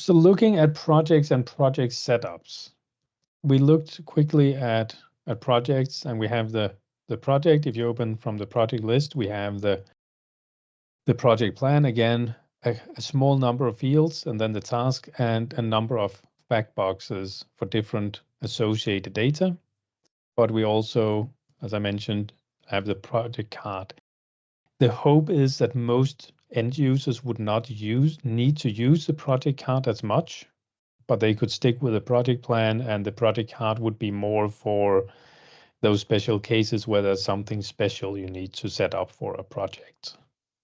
So looking at projects and project setups, we looked quickly at projects, and we have the project. If you open from the project list, we have the project plan, again, a small number of fields, and then the task and a number of fact boxes for different associated data. But we also, as I mentioned, have the project card. The hope is that most end users would not need to use the project card as much, but they could stick with the project plan, and the project card would be more for those special cases where there's something special you need to set up for a project.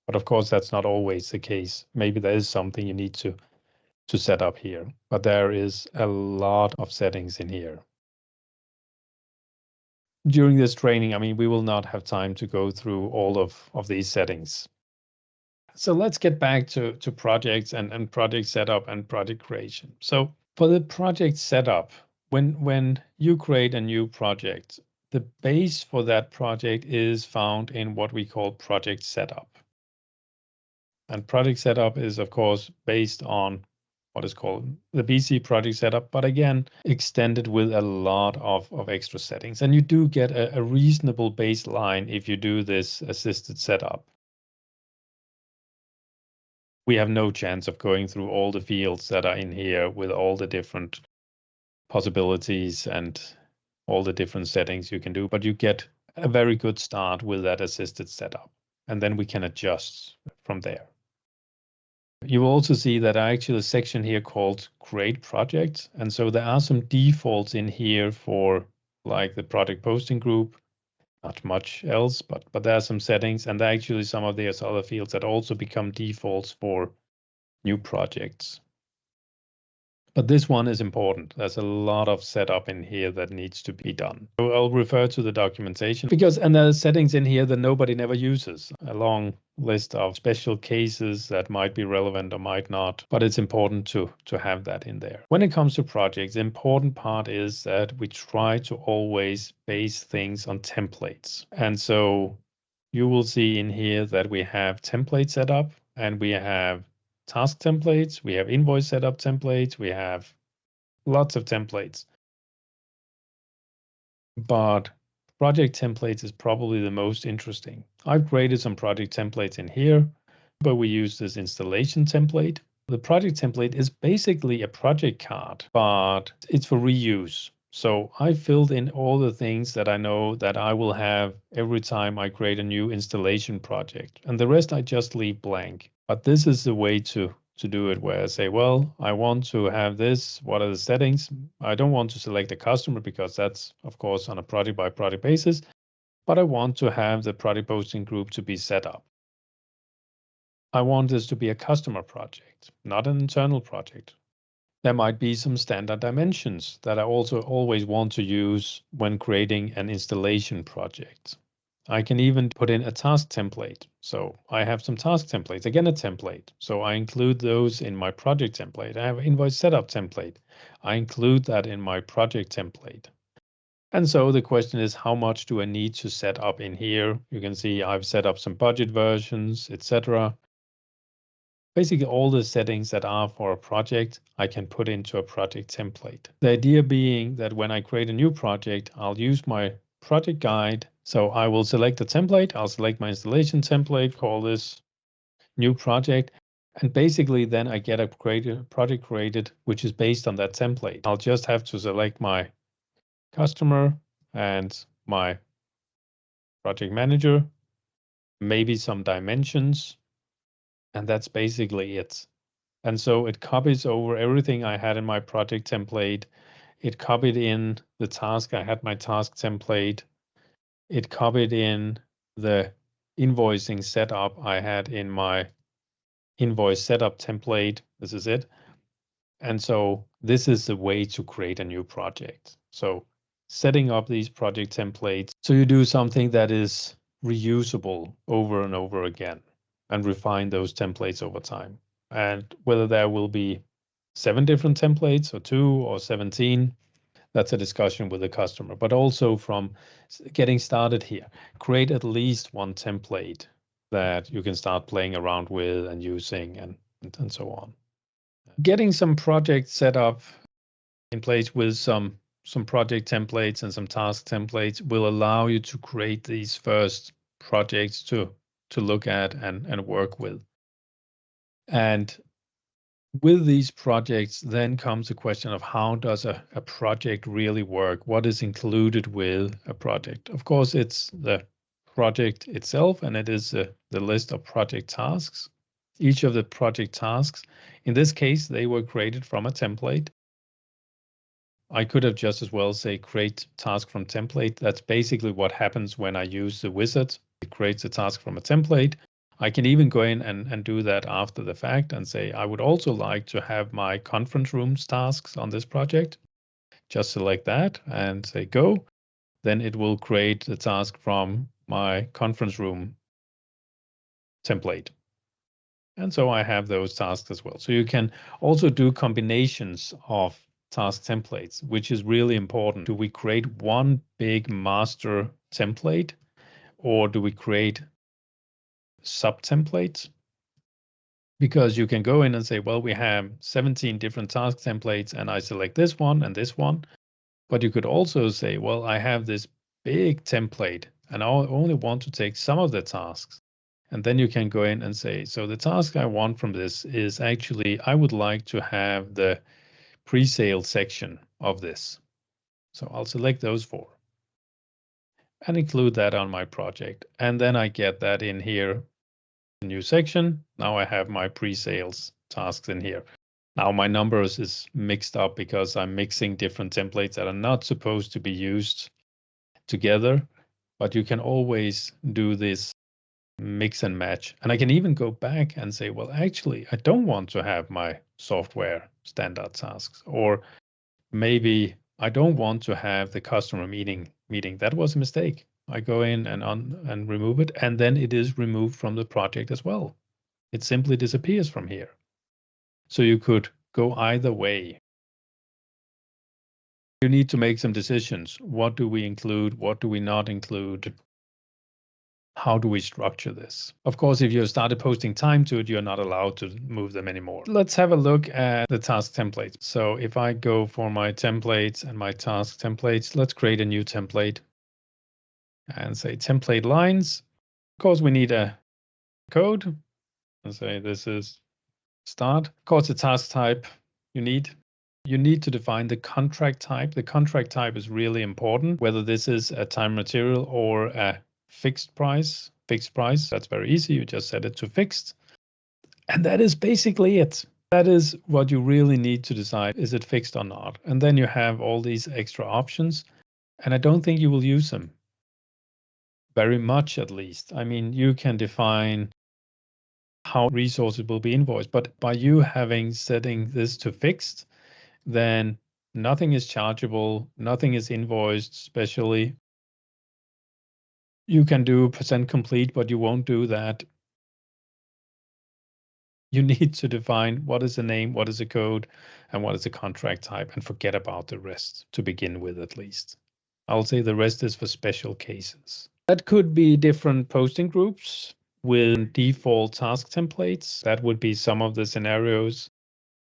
But of course, that's not always the case. Maybe there is something you need to set up here, but there is a lot of settings in here. During this training, I mean, we will not have time to go through all of these settings. So let's get back to projects and project setup and project creation. So for the project setup, when you create a new project, the base for that project is found in what we call project setup. And project setup is, of course, based on what is called the BC project setup, but again, extended with a lot of extra settings. And you do get a reasonable baseline if you do this assisted setup. We have no chance of going through all the fields that are in here with all the different possibilities and all the different settings you can do, but you get a very good start with that assisted setup. And then we can adjust from there. You will also see that I actually a section here called Create Project. And so there are some defaults in here for like the project posting group, not much else, but there are some settings, and actually some of these other fields that also become defaults for new projects. But this one is important. There's a lot of setup in here that needs to be done. So I'll refer to the documentation and there are settings in here that nobody never uses. A long list of special cases that might be relevant or might not, but it's important to have that in there. When it comes to projects, the important part is that we try to always base things on templates. And so you will see in here that we have template setup, and we have task templates, we have invoice setup templates, we have lots of templates. But project templates is probably the most interesting. I've created some project templates in here, but we use this installation template. The project template is basically a project card, but it's for reuse. So I filled in all the things that I know that I will have every time I create a new installation project, and the rest I just leave blank. But this is the way to do it, where I say, well, I want to have this. What are the settings? I don't want to select a customer because that's, of course, on a project by project basis, but I want to have the project posting group to be set up. I want this to be a customer project, not an internal project. There might be some standard dimensions that I also always want to use when creating an installation project. I can even put in a task template. So I have some task templates, again, a template. So I include those in my project template. I have an invoice setup template. I include that in my project template. And so the question is, how much do I need to set up in here? You can see I've set up some budget versions, etc. Basically, all the settings that are for a project, I can put into a project template. The idea being that when I create a new project, I'll use my project guide. So I will select a template. I'll select my installation template, call this new project. And basically, then I get a project created, which is based on that template. I'll just have to select my customer and my project manager, maybe some dimensions, and that's basically it. And so it copies over everything I had in my project template. It copied in the task. I had my task template. It copied in the invoicing setup I had in my invoice setup template. This is it. And so this is the way to create a new project. So setting up these project templates so you do something that is reusable over and over again, and refine those templates over time. And whether there will be 7 different templates or 2 or 17, that's a discussion with the customer. But also from getting started here, create at least one template that you can start playing around with and using and so on. Getting some projects set up in place with some project templates and some task templates will allow you to create these first projects to look at and work with. And with these projects, then comes the question of how does a project really work? What is included with a project? Of course, it's the project itself, and it is the list of project tasks. Each of the project tasks, in this case, they were created from a template. I could have just as well say create task from template. That's basically what happens when I use the wizard. It creates a task from a template. I can even go in and do that after the fact and say, I would also like to have my conference rooms tasks on this project. Just select that and say go. Then it will create the task from my conference room template. And so I have those tasks as well. So you can also do combinations of task templates, which is really important. Do we create one big master template, or do we create sub-templates? Because you can go in and say, well, we have 17 different task templates, and I select this one and this one. But you could also say, well, I have this big template, and I only want to take some of the tasks. And then you can go in and say, so the task I want from this is actually, I would like to have the pre-sale section of this. So I'll select those four and include that on my project. And then I get that in here, new section. Now I have my pre-sales tasks in here. Now my numbers is mixed up because I'm mixing different templates that are not supposed to be used together, but you can always do this mix and match. And I can even go back and say, well, actually, I don't want to have my software standard tasks, or maybe I don't want to have the customer meeting. That was a mistake. I go in and remove it, and then it is removed from the project as well. It simply disappears from here. So you could go either way. You need to make some decisions. What do we include? What do we not include? How do we structure this? Of course, if you started posting time to it, you're not allowed to move them anymore. Let's have a look at the task templates. So if I go for my templates and my task templates, let's create a new template and say template lines. Of course, we need a code and say this is start. Of course, the task type you need to define the contract type. The contract type is really important, whether this is a time material or a fixed price. Fixed price, that's very easy. You just set it to fixed. And that is basically it. That is what you really need to decide. Is it fixed or not? And then you have all these extra options. And I don't think you will use them very much, at least. I mean, you can define how resources will be invoiced, but by you setting this to fixed, then nothing is chargeable, nothing is invoiced specially. You can do percent complete, but you won't do that. You need to define what is the name, what is the code, and what is the contract type, and forget about the rest to begin with, at least. I'll say the rest is for special cases. That could be different posting groups with default task templates. That would be some of the scenarios.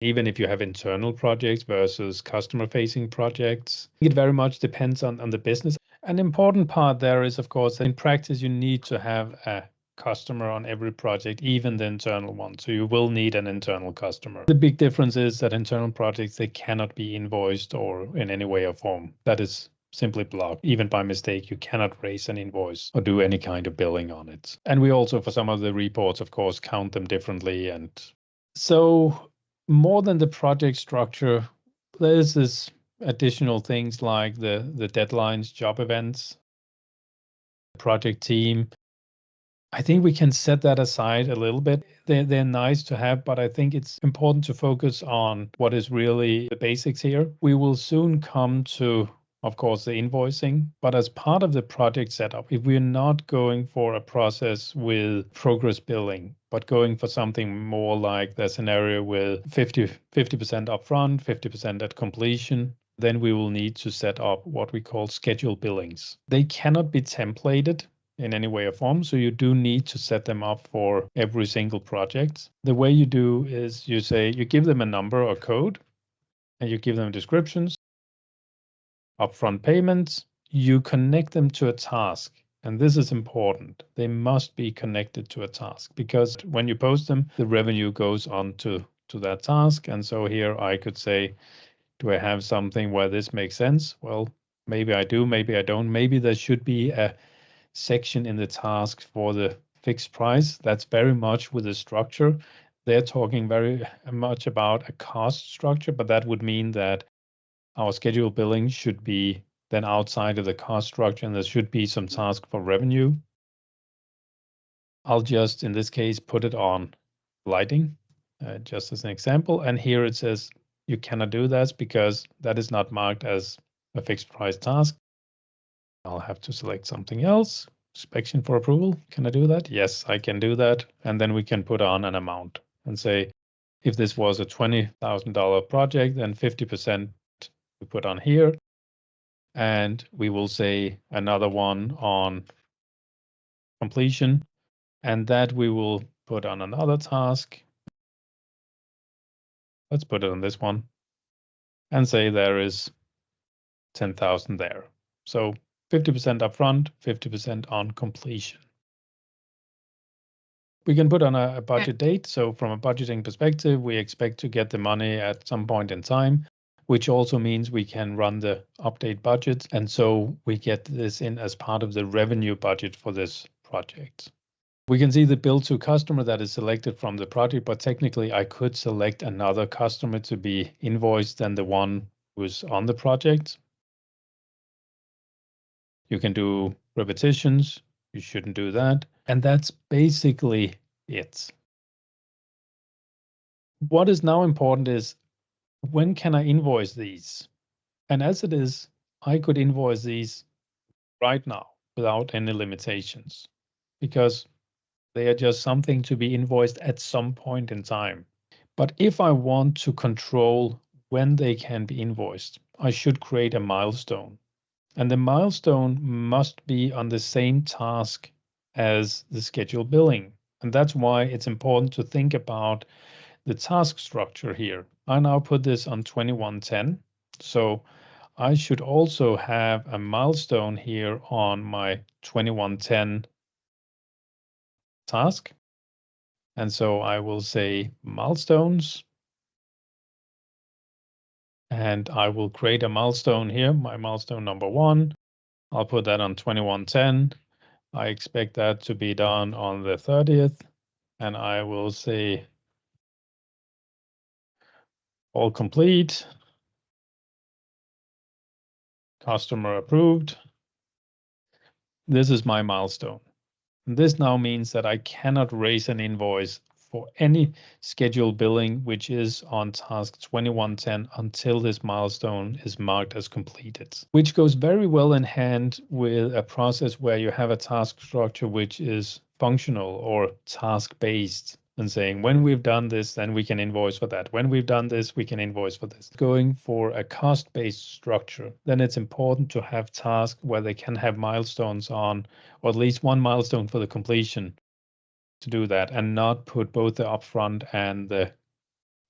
Even if you have internal projects versus customer-facing projects, it very much depends on the business. An important part there is, of course, that in practice, you need to have a customer on every project, even the internal one. So you will need an internal customer. The big difference is that internal projects, they cannot be invoiced or in any way or form. That is simply blocked. Even by mistake, you cannot raise an invoice or do any kind of billing on it. And we also, for some of the reports, of course, count them differently. And so more than the project structure, there's this additional things like the deadlines, job events, project team. I think we can set that aside a little bit. They're nice to have, but I think it's important to focus on what is really the basics here. We will soon come to, of course, the invoicing, but as part of the project setup, if we're not going for a process with progress billing, but going for something more like the scenario with 50% upfront, 50% at completion, then we will need to set up what we call schedule billings. They cannot be templated. in any way or form. So you do need to set them up for every single project. The way you do is you say, you give them a number or code and you give them descriptions, upfront payments, you connect them to a task. And this is important. They must be connected to a task because when you post them, the revenue goes on to that task. And so here I could say, do I have something where this makes sense? Well, maybe I do, maybe I don't. Maybe there should be a section in the task for the fixed price. That's very much with the structure. They're talking very much about a cost structure, but that would mean that our scheduled billing should be then outside of the cost structure, and there should be some task for revenue. I'll just, in this case, put it on lighting, just as an example. And here it says you cannot do that because that is not marked as a fixed price task. I'll have to select something else. Inspection for approval. Can I do that? Yes, I can do that. And then we can put on an amount and say, if this was a $20,000 project, then 50% we put on here. And we will say another one on completion, and that we will put on another task. Let's put it on this one and say there is 10,000 there. So 50% upfront, 50% on completion. We can put on a budget date. So from a budgeting perspective, we expect to get the money at some point in time, which also means we can run the update budget. And so we get this in as part of the revenue budget for this project. We can see the bill to customer that is selected from the project, but technically I could select another customer to be invoiced than the one who's on the project. You can do repetitions. You shouldn't do that. And that's basically it. What is now important is, when can I invoice these? And as it is, I could invoice these right now without any limitations because they are just something to be invoiced at some point in time. But if I want to control when they can be invoiced, I should create a milestone. And the milestone must be on the same task as the scheduled billing. And that's why it's important to think about the task structure here. I now put this on 2110. So I should also have a milestone here on my 2110 task. And so I will say milestones. And I will create a milestone here, my milestone number 1. I'll put that on 2110. I expect that to be done on the 30th. And I will say all complete. Customer approved. This is my milestone. And this now means that I cannot raise an invoice for any scheduled billing which is on task 2110 until this milestone is marked as completed, which goes very well in hand with a process where you have a task structure which is functional or task-based, and saying, when we've done this, then we can invoice for that. When we've done this, we can invoice for this. Going for a cost-based structure, then it's important to have tasks where they can have milestones on, or at least one milestone for the completion to do that, and not put both the upfront and the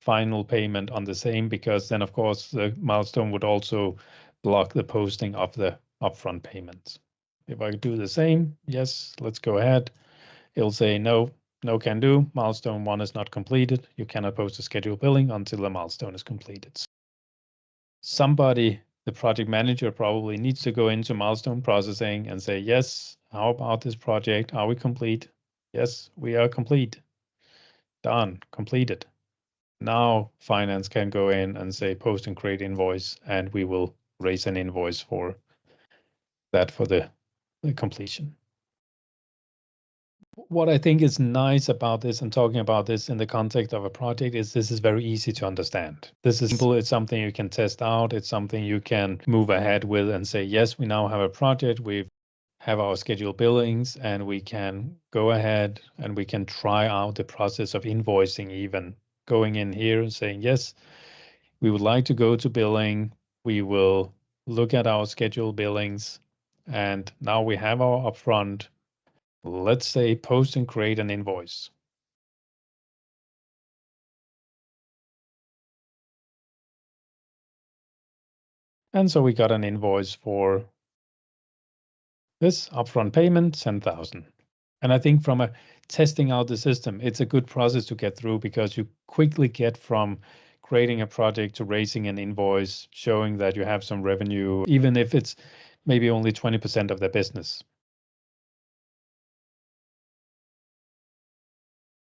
final payment on the same, because then of course the milestone would also block the posting of the upfront payments. If I do the same, yes, let's go ahead. It'll say no can do. Milestone 1 is not completed. You cannot post a scheduled billing until the milestone is completed. Somebody, the project manager, probably needs to go into milestone processing and say, yes, how about this project? Are we complete? Yes, we are complete. Done, completed. Now finance can go in and say post and create invoice, and we will raise an invoice for that for the completion. What I think is nice about this and talking about this in the context of a project is this is very easy to understand. This is simple. It's something you can test out. It's something you can move ahead with and say, yes, we now have a project. We have our scheduled billings, and we can go ahead and we can try out the process of invoicing, even going in here and saying, yes, we would like to go to billing. We will look at our scheduled billings, and now we have our upfront. Let's say post and create an invoice. And so we got an invoice for this upfront payment, 10,000. And I think from a testing out the system, it's a good process to get through because you quickly get from creating a project to raising an invoice, showing that you have some revenue, even if it's maybe only 20% of their business.